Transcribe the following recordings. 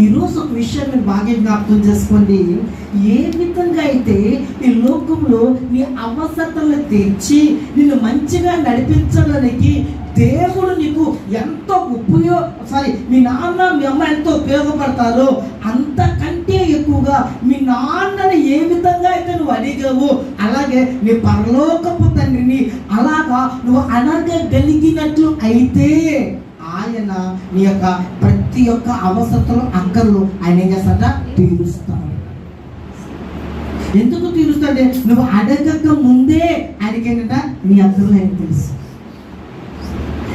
ఈరోజు ఒక విషయాన్ని బాగా జ్ఞాపకం చేసుకోండి. ఏ విధంగా అయితే ఈ లోకంలో నీ అవసరతలు తీర్చి నిన్ను మంచిగా నడిపించడానికి దేవుడు నీకు ఎంతో మీ నాన్న మీ అమ్మ ఎంతో ఉపయోగపడతారో అంతకంటే ఎక్కువగా మీ నాన్నని ఏ విధంగా అయితే నువ్వు అడిగావో అలాగే నీ పరలోకపు తండ్రిని అలాగా నువ్వు అడగగలిగినట్లు అయితే ఆయన నీ యొక్క ప్రతి ఒక్క అవసరతలు అక్కర్లు ఆయన ఏం చేస్తాడ తీరుస్తాడు. ఎందుకు తీరుస్తాడే? నువ్వు అడగక ముందే ఆయనకి ఏంటంట నీ అక్కర్లు ఆయన తెలుసు,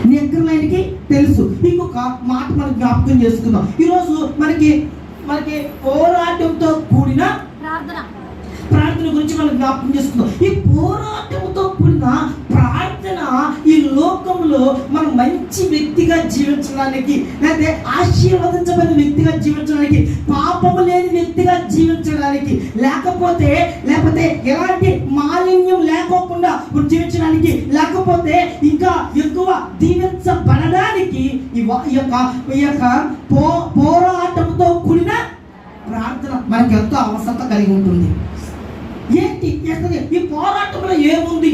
నీ అక్కర్లు ఆయనకి తెలుసు. ఇంకొక మాట మనం జ్ఞాపకం చేసుకుందాం. ఈరోజు మనకి పోరాటంతో కూడిన ప్రార్థన గురించి మనం జ్ఞాపకం చేసుకుందాం. ఈ పోరాటంతో కూడిన ప్రార్థన ఈ లోకంలో మనం మంచి వ్యక్తిగా జీవించడానికి, లేకపోతే ఆశీర్వదించబడిన వ్యక్తిగా జీవించడానికి, పాపము లేని వ్యక్తిగా జీవించడానికి, లేకపోతే ఎలాంటి మాలిన్యం లేకోకుండా జీవించడానికి, లేకపోతే ఇంకా ఎక్కువ దీవించబడడానికి ఈ యొక్క పోరాటంతో కూడిన ప్రార్థన మనకి ఎంతో అవసరత కలిగి ఉంటుంది. ఏంటి ఈ పోరాటంలో ఏముంది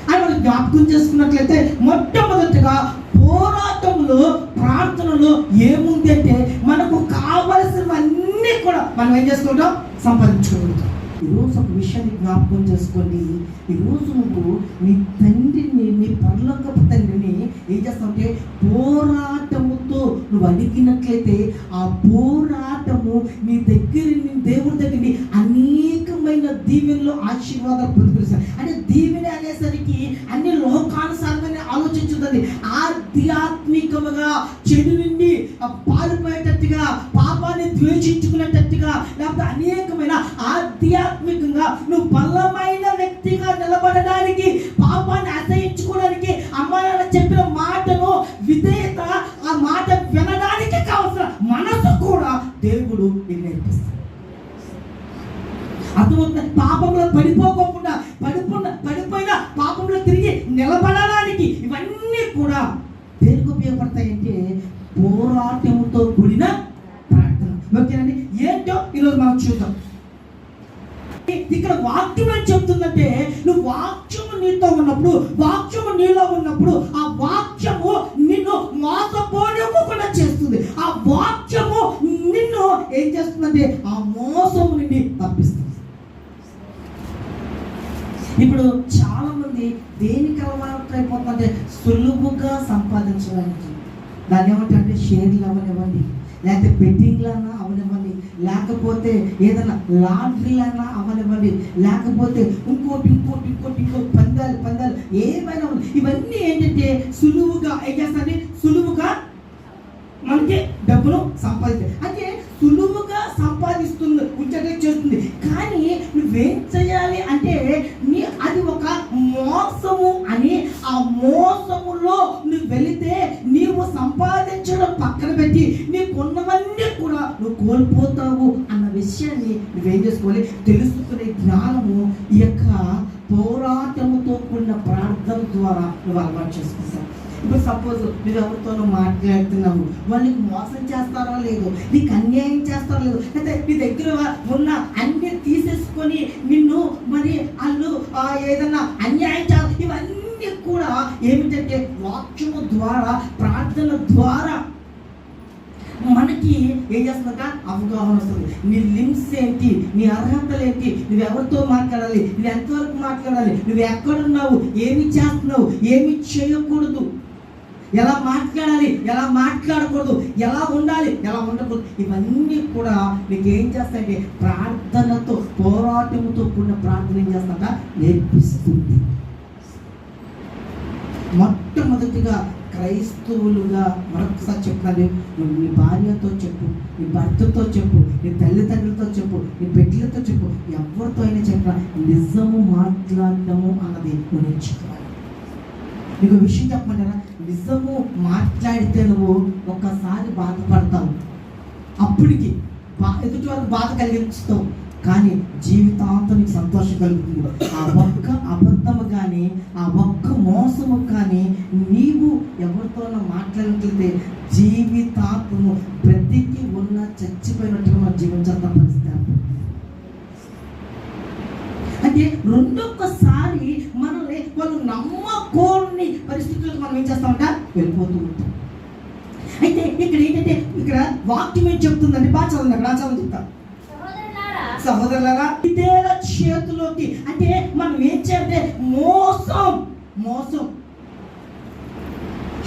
అని మనం జ్ఞాపకం చేసుకున్నట్లయితే, మొట్టమొదటిగా పోరాటంలో ప్రార్థనలో ఏముంది అంటే మనకు కావలసినవన్నీ కూడా మనం ఏం చేసుకుంటాం, సంపాదించుకోగలుగుతాం. ఈరోజు ఒక విషయాన్ని జ్ఞాపకం చేసుకోండి. ఈరోజు నువ్వు నీ తండ్రిని, నీ పరలోకపు తండ్రిని ఏం చేస్తావంటే పోరాటముతో నువ్వు అడిగినట్లయితే ఆ పోరాటము నీ దేవుడి దగ్గర అనేకమైన దీవెనలు ఆశీర్వాదాలు పొందుకునేసారు. అంటే దీవెన అనేసరికి అన్ని లోకానుసారమైన ఆలోచించుతుంది. ఆధ్యాత్మికముగా చెడు నుండి పారిపోయేటట్టుగా, పాపాన్ని ద్వేషించుకునేటట్టుగా, లేకపోతే అనేకమైన ఆధ్యాత్మికంగా నువ్వు బలమైన వ్యక్తిగా నిలబడడానికి, పాపాన్ని అసహించుకోవడానికి, అమ్మ నాన్న చెప్పిన మాటను విధేయత, ఆ మాట వినడానికి కావాల్సిన మనసు కూడా దేవుడు నీకు నేర్పిస్తాడు. అర్థమవుతుంది? పాపంలో పడిపోకుండా, పడిపోయిన పాపంలో తిరిగి నిలబడడానికి ఇవన్నీ కూడా దేనికి ఉపయోగపడతాయంటే పోరాటంతో కూడిన ప్రార్థన. ఓకేనండి? ఏంటో ఈరోజు మనం చూద్దాం. ఇక్కడ వాక్యం ఏం చెప్తుందంటే, నువ్వు వాక్యము నీతో ఉన్నప్పుడు, వాక్యము నీలో ఉన్నప్పుడు ఆ వాక్యము నిన్ను మోసపోనివ్వకుండా చేస్తుంది. ఆ వాక్యము నిన్ను ఏం చేస్తుందంటే ఆ మోసము నుండి తప్పిస్తుంది. ఇప్పుడు చాలా మంది దేనికి అలవాటు అయిపోతుందంటే సులువుగా సంపాదించడానికి. దాన్ని ఏమంటే షేర్లు అవనివ్వండి, లేకపోతే బెట్టింగ్లన్నా అవనివ్వండి, లేకపోతే ఏదైనా లాటరీలన్నా అవనివ్వండి, లేకపోతే ఇంకోటి పందాలు ఏమైనా ఇవన్నీ ఏంటంటే సులువుగా ఏం చేస్తారంటే సులువుగా మనకి డబ్బులు సంపాదించాలి. అంటే సులువుగా సంపాదిస్తుంది, ఉంచడం చేస్తుంది. కానీ నువ్వేం చేయాలి అంటే అది ఒక మోసము అని ఆ మోసములో నువ్వు వెళితే నీవు సంపాదించడం పక్కన పెట్టి నీకున్నవన్నీ కూడా నువ్వు కోల్పోతావు అన్న విషయాన్ని నువ్వేం చేసుకోవాలి, తెలుసుకునే జ్ఞానము ఈ యొక్క పోరాటముతో కూడిన ప్రార్థన ద్వారా నువ్వు అలవాటు చేసుకుంటావు. ఇప్పుడు సపోజ్ నువ్వు ఎవరితోనూ మాట్లాడుతున్నావు, వాళ్ళు నీకు మోసం చేస్తారో లేదు, నీకు అన్యాయం చేస్తారో లేదు, అయితే నీ దగ్గర ఉన్న అన్ని తీసేసుకొని నిన్ను మరి వాళ్ళు ఏదన్నా అన్యాయం చేస్తారు. ఇవన్నీ కూడా ఏమిటంటే వాక్యము ద్వారా, ప్రార్థన ద్వారా మనకి ఏం చేస్తుందంట అవగాహన వస్తుంది. నీ లిమ్స్ ఏంటి, నీ అర్హతలు ఏంటి, నువ్వు ఎవరితో మాట్లాడాలి, నువ్వు ఎంతవరకు మాట్లాడాలి, నువ్వు ఎక్కడున్నావు, ఏమి చేస్తున్నావు, ఏమి చేయకూడదు, ఎలా మాట్లాడాలి, ఎలా మాట్లాడకూడదు, ఎలా ఉండాలి, ఎలా ఉండకూడదు, ఇవన్నీ కూడా నీకు ఏం చేస్తాయంటే ప్రార్థనతో, పోరాటంతో కూడిన ప్రార్థన ఏం చేస్తాడ నేర్పిస్తుంది. మొట్టమొదటిగా క్రైస్తవులుగా మరొకసారి చెప్పాలి, నువ్వు నీ భార్యతో చెప్పు, నీ భర్తతో చెప్పు, నీ తల్లిదండ్రులతో చెప్పు, నీ బిడ్డలతో చెప్పు, ఎవరితో అయినా చెప్పినా నిజము మాట్లాడటము అన్నది నువ్వు నేర్చుకోవాలి. నీకు విషయం చెప్పమంటారా, నిజము మాట్లాడితే నువ్వు ఒక్కసారి బాధపడతావు, అప్పటికి ఎదుటి వారికి బాధ కలిగించుతావు, కానీ జీవితాంతం నీకు సంతోషం కలుగుతుంది. ఆ ఒక్క అబద్ధము కానీ, ఆ ఒక్క మోసము కానీ నీవు ఎవరితోనో మాట్లాడినట్లయితే జీవితాంతము బ్రతికి ఉన్న చచ్చిపోయినట్టుగా మనం జీవించాల్సిన పరిస్థితి ఏర్పడుతుంది. అంటే రెండొక్కసారి మనల్ని వాళ్ళు నమ్మకోని పరిస్థితులకు మనం ఏం చేస్తామంట వెళ్ళిపోతూ ఉంటాం. అయితే ఇక్కడ ఏంటంటే ఇక్కడ వాక్యం ఏం చెప్తుందంటే బాగా చదవండి, అక్కడ చెప్తా. సహోదరులారా, ఇదేల చేతిలోకి అంటే మనం ఏం చేయాలంటే మోసం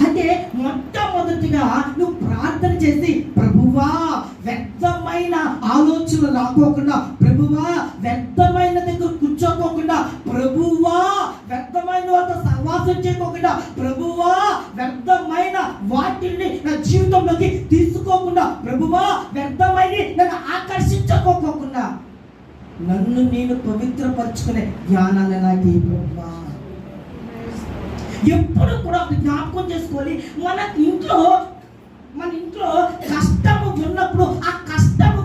అంటే మొట్టమొదటిగా నువ్వు ప్రార్థన చేసి, ప్రభువా వ్యర్థమైన ఆలోచన రాకోకుండా, ప్రభువా వ్యర్థమైన దగ్గర కూర్చోకోకుండా, ప్రభువా వ్యర్థమైన వాళ్ళతో సహవాసం చేయకోకుండా, ప్రభువా వ్యర్థమైన వాటిని నా జీవితంలోకి తీసుకోకుండా, ప్రభువా వ్యర్థమైన నన్ను ఆకర్షించుకోకుండా నన్ను నేను పవిత్రపరచుకునే జ్ఞానాన్ని నాకు ఈ ప్రభువా. ఎప్పుడు కూడా జ్ఞాపకం చేసుకోవాలి, మన ఇంట్లో కష్టము ఉన్నప్పుడు ఆ కష్టము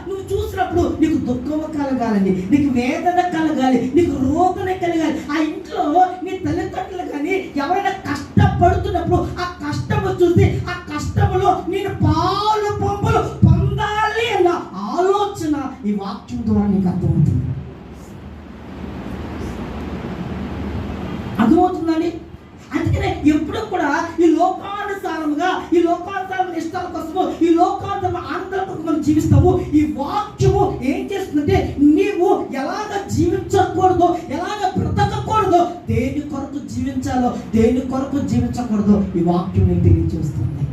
నువ్వు చూసినప్పుడు నీకు దుఃఖము కలగాలండి, నీకు వేదన కలగాలి, నీకు రోదన కలగాలి. ఆ ఇంట్లో నీ తల్లిదండ్రులు కానీ ఎవరైనా కష్టపడుతున్నప్పుడు ఆ కష్టము చూసి ఆ కష్టములో నేను పాలు పంపులు పొందాలి అన్న ఆలోచన ఈ వాక్యం ద్వారా నీకు అర్థమవుతుంది. అర్థమవుతుందండి. అందుకనే ఎప్పుడు కూడా ఈ లోకానుసారముగా ఈ లోకానుసారమైన ఇష్టాల కోసము ఈ లోకానుసారమైన ఆనందాల కోసం మనం జీవిస్తాము. ఈ వాక్యము ఏం చేస్తుందంటే నీవు ఎలాగ జీవించకూడదో, ఎలాగ బ్రతకూడదో, దేని కొరకు జీవించాలో, దేని కొరకు జీవించకూడదో ఈ వాక్యం నీకు తెలియజేస్తుంది.